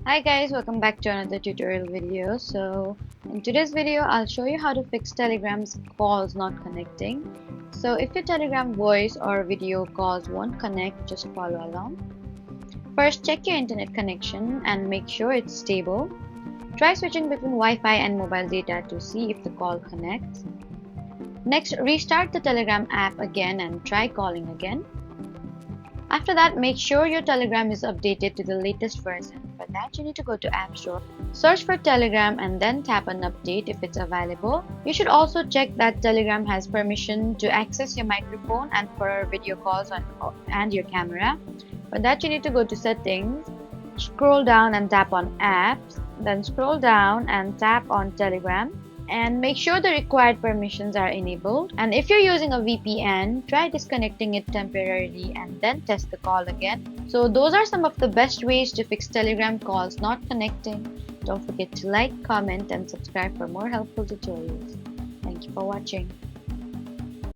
Hi guys, welcome back to another tutorial video. So in today's video I'll show you how to fix Telegram's calls not connecting. So if your Telegram voice or video calls won't connect, just follow along. First, check your internet connection and make sure it's stable. Try switching between Wi-Fi and mobile data to see if the call connects. Next, restart the Telegram app again and try calling again. After that, make sure your Telegram is updated to the latest version. For that, you need to go to App Store, search for Telegram and then tap on Update if it's available. You should also check that Telegram has permission to access your microphone and for video calls and your camera. For that, you need to go to Settings, scroll down and tap on Apps, then scroll down and tap on Telegram. And make sure the required permissions are enabled. And if you're using a VPN, try disconnecting it temporarily and then test the call again. So those are some of the best ways to fix Telegram calls not connecting. Don't forget to like, comment and subscribe for more helpful tutorials. Thank you for watching.